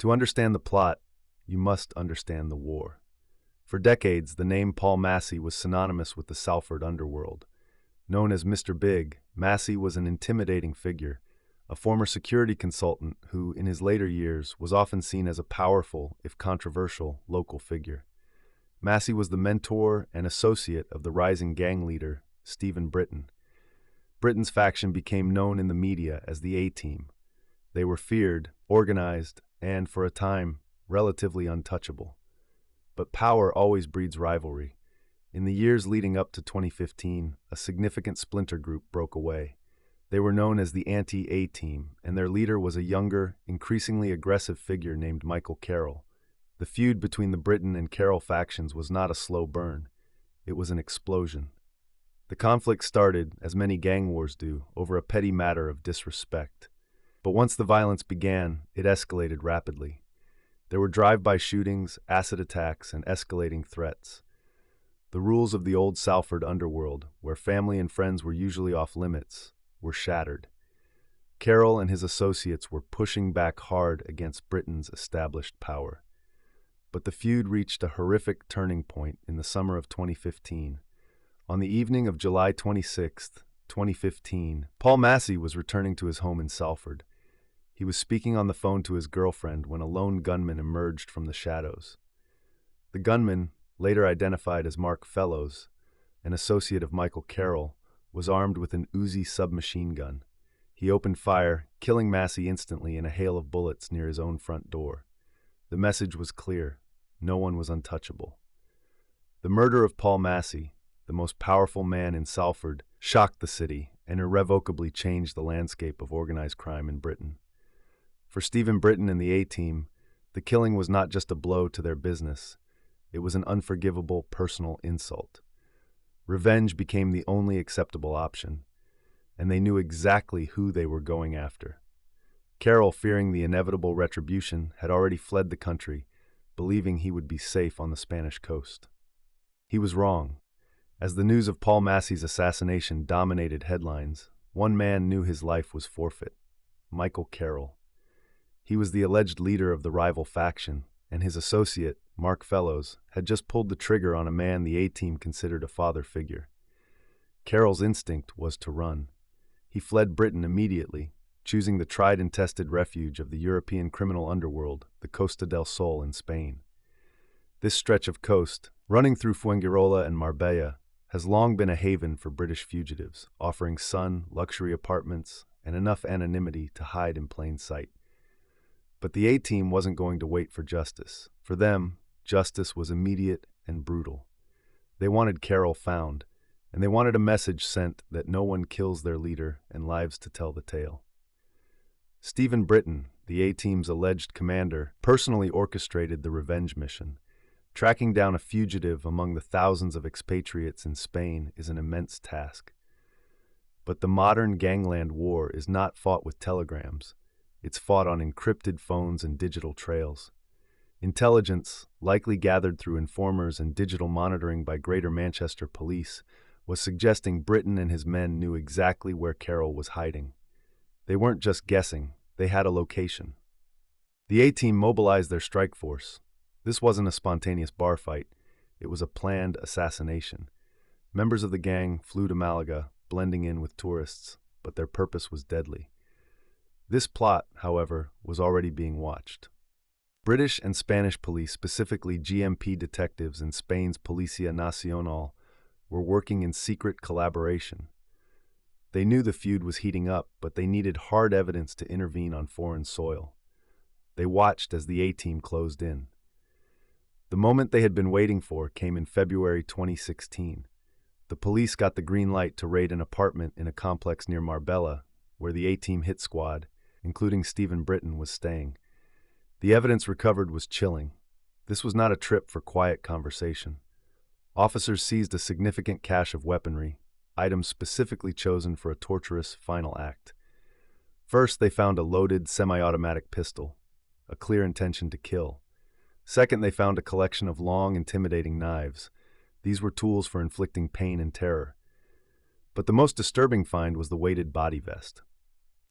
To understand the plot, you must understand the war. For decades, the name Paul Massey was synonymous with the Salford underworld. Known as Mr. Big, Massey was an intimidating figure, a former security consultant who, in his later years, was often seen as a powerful, if controversial, local figure. Massey was the mentor and associate of the rising gang leader, Stephen Britton. Britton's faction became known in the media as the A-Team. They were feared, organized, and, for a time, relatively untouchable. But power always breeds rivalry. In the years leading up to 2015, a significant splinter group broke away. They were known as the Anti-A-Team, and their leader was a younger, increasingly aggressive figure named Micheal Caroll. The feud between the Britton and Caroll factions was not a slow burn. It was an explosion. The conflict started, as many gang wars do, over a petty matter of disrespect. But once the violence began, it escalated rapidly. There were drive-by shootings, acid attacks, and escalating threats. The rules of the old Salford underworld, where family and friends were usually off-limits, were shattered. Caroll and his associates were pushing back hard against Britain's established power. But the feud reached a horrific turning point in the summer of 2015. On the evening of July 26, 2015, Paul Massey was returning to his home in Salford. He was speaking on the phone to his girlfriend when a lone gunman emerged from the shadows. The gunman, later identified as Mark Fellows, an associate of Micheal Caroll, was armed with an Uzi submachine gun. He opened fire, killing Massey instantly in a hail of bullets near his own front door. The message was clear. No one was untouchable. The murder of Paul Massey, the most powerful man in Salford, shocked the city and irrevocably changed the landscape of organized crime in Britain. For Stephen Britton and the A-Team, the killing was not just a blow to their business. It was an unforgivable personal insult. Revenge became the only acceptable option, and they knew exactly who they were going after. Caroll, fearing the inevitable retribution, had already fled the country, believing he would be safe on the Spanish coast. He was wrong. As the news of Paul Massey's assassination dominated headlines, one man knew his life was forfeit: Micheal Caroll. He was the alleged leader of the rival faction, and his associate, Mark Fellows, had just pulled the trigger on a man the A-Team considered a father figure. Caroll's instinct was to run. He fled Britain immediately, choosing the tried and tested refuge of the European criminal underworld, the Costa del Sol in Spain. This stretch of coast, running through Fuengirola and Marbella, has long been a haven for British fugitives, offering sun, luxury apartments, and enough anonymity to hide in plain sight. But the A-Team wasn't going to wait for justice. For them, justice was immediate and brutal. They wanted Caroll found, and they wanted a message sent that no one kills their leader and lives to tell the tale. Stephen Britton, the A-Team's alleged commander, personally orchestrated the revenge mission. Tracking down a fugitive among the thousands of expatriates in Spain is an immense task. But the modern gangland war is not fought with telegrams. It's fought on encrypted phones and digital trails. Intelligence, likely gathered through informers and digital monitoring by Greater Manchester Police, was suggesting Britton and his men knew exactly where Caroll was hiding. They weren't just guessing, they had a location. The A-Team mobilized their strike force. This wasn't a spontaneous bar fight, it was a planned assassination. Members of the gang flew to Malaga, blending in with tourists, but their purpose was deadly. This plot, however, was already being watched. British and Spanish police, specifically GMP detectives in Spain's Policia Nacional, were working in secret collaboration. They knew the feud was heating up, but they needed hard evidence to intervene on foreign soil. They watched as the A-Team closed in. The moment they had been waiting for came in February 2016. The police got the green light to raid an apartment in a complex near Marbella, where the A-Team hit squad, including Stephen Britton, was staying. The evidence recovered was chilling. This was not a trip for quiet conversation. Officers seized a significant cache of weaponry, items specifically chosen for a torturous final act. First, they found a loaded semi-automatic pistol, a clear intention to kill. Second, they found a collection of long, intimidating knives. These were tools for inflicting pain and terror. But the most disturbing find was the weighted body vest.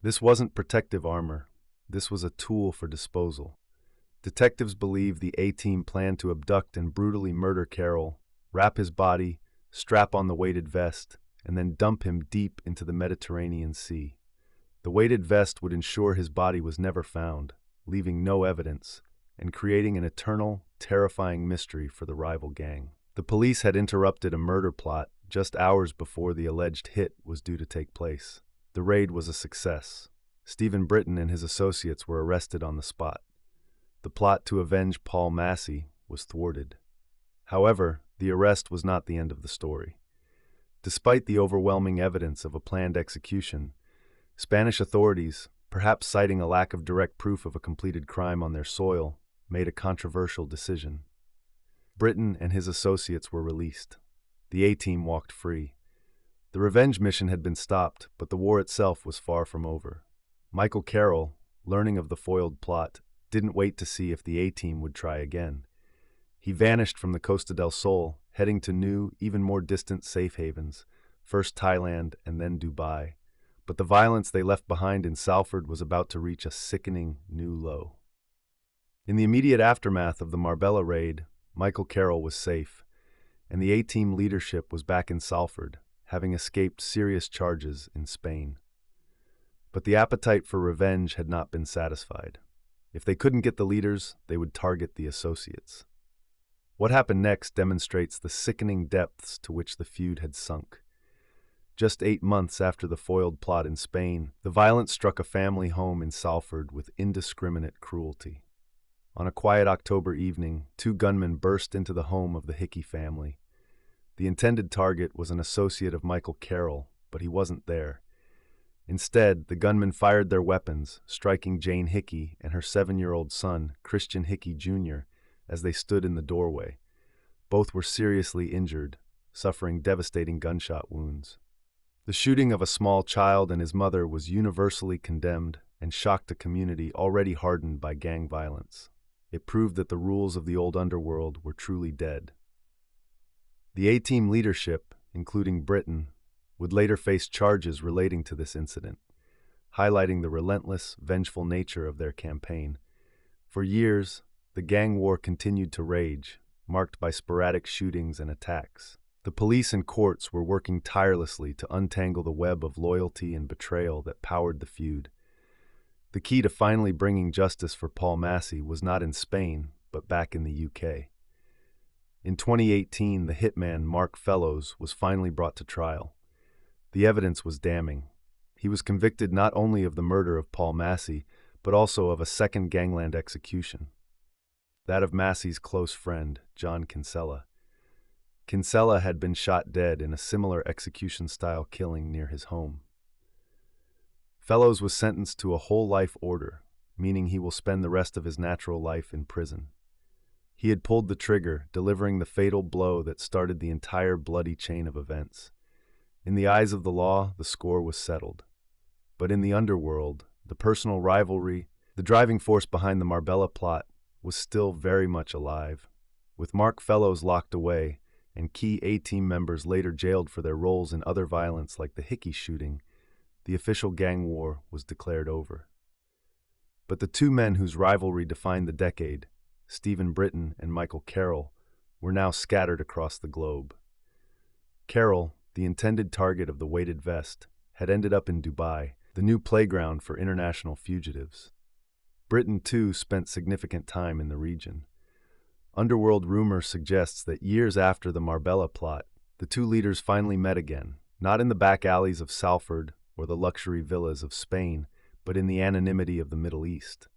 This wasn't protective armor. This was a tool for disposal. Detectives believe the A-Team planned to abduct and brutally murder Caroll, wrap his body, strap on the weighted vest, and then dump him deep into the Mediterranean Sea. The weighted vest would ensure his body was never found, leaving no evidence, and creating an eternal, terrifying mystery for the rival gang. The police had interrupted a murder plot just hours before the alleged hit was due to take place. The raid was a success. Stephen Britton and his associates were arrested on the spot. The plot to avenge Paul Massey was thwarted. However, the arrest was not the end of the story. Despite the overwhelming evidence of a planned execution, Spanish authorities, perhaps citing a lack of direct proof of a completed crime on their soil, made a controversial decision. Britton and his associates were released. The A-Team walked free. The revenge mission had been stopped, but the war itself was far from over. Micheal Caroll, learning of the foiled plot, didn't wait to see if the A-Team would try again. He vanished from the Costa del Sol, heading to new, even more distant safe havens, first Thailand and then Dubai. But the violence they left behind in Salford was about to reach a sickening new low. In the immediate aftermath of the Marbella raid, Micheal Caroll was safe, and the A-Team leadership was back in Salford, having escaped serious charges in Spain. But the appetite for revenge had not been satisfied. If they couldn't get the leaders, they would target the associates. What happened next demonstrates the sickening depths to which the feud had sunk. Just 8 months after the foiled plot in Spain, the violence struck a family home in Salford with indiscriminate cruelty. On a quiet October evening, 2 gunmen burst into the home of the Hickey family. The intended target was an associate of Micheal Caroll, but he wasn't there. Instead, the gunmen fired their weapons, striking Jane Hickey and her 7-year-old son, Christian Hickey Jr., as they stood in the doorway. Both were seriously injured, suffering devastating gunshot wounds. The shooting of a small child and his mother was universally condemned and shocked a community already hardened by gang violence. It proved that the rules of the old underworld were truly dead. The A-Team leadership, including Britton, would later face charges relating to this incident, highlighting the relentless, vengeful nature of their campaign. For years, the gang war continued to rage, marked by sporadic shootings and attacks. The police and courts were working tirelessly to untangle the web of loyalty and betrayal that powered the feud. The key to finally bringing justice for Paul Massey was not in Spain, but back in the UK. In 2018, the hitman Mark Fellows was finally brought to trial. The evidence was damning. He was convicted not only of the murder of Paul Massey, but also of a second gangland execution, that of Massey's close friend, John Kinsella. Kinsella had been shot dead in a similar execution-style killing near his home. Fellows was sentenced to a whole life order, meaning he will spend the rest of his natural life in prison. He had pulled the trigger, delivering the fatal blow that started the entire bloody chain of events. In the eyes of the law, the score was settled. But in the underworld, the personal rivalry, the driving force behind the Marbella plot, was still very much alive. With Mark Fellows locked away, and key A-Team members later jailed for their roles in other violence like the Hickey shooting, the official gang war was declared over. But the 2 men whose rivalry defined the decade, Stephen Britton and Micheal Caroll, were now scattered across the globe. Caroll, the intended target of the weighted vest, had ended up in Dubai, the new playground for international fugitives. Britton, too, spent significant time in the region. Underworld rumor suggests that years after the Marbella plot, the 2 leaders finally met again, not in the back alleys of Salford or the luxury villas of Spain, but in the anonymity of the Middle East.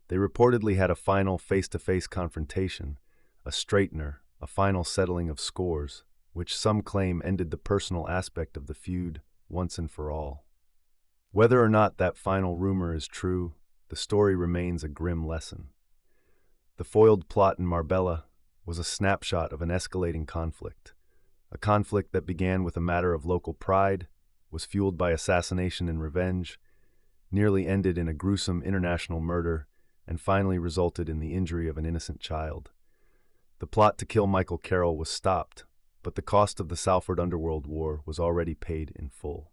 They reportedly had a final face-to-face confrontation, a straightener, a final settling of scores, which some claim ended the personal aspect of the feud once and for all. Whether or not that final rumor is true, the story remains a grim lesson. The foiled plot in Marbella was a snapshot of an escalating conflict, a conflict that began with a matter of local pride, was fueled by assassination and revenge, nearly ended in a gruesome international murder, and finally resulted in the injury of an innocent child. The plot to kill Micheal Caroll was stopped, but the cost of the Salford Underworld War was already paid in full.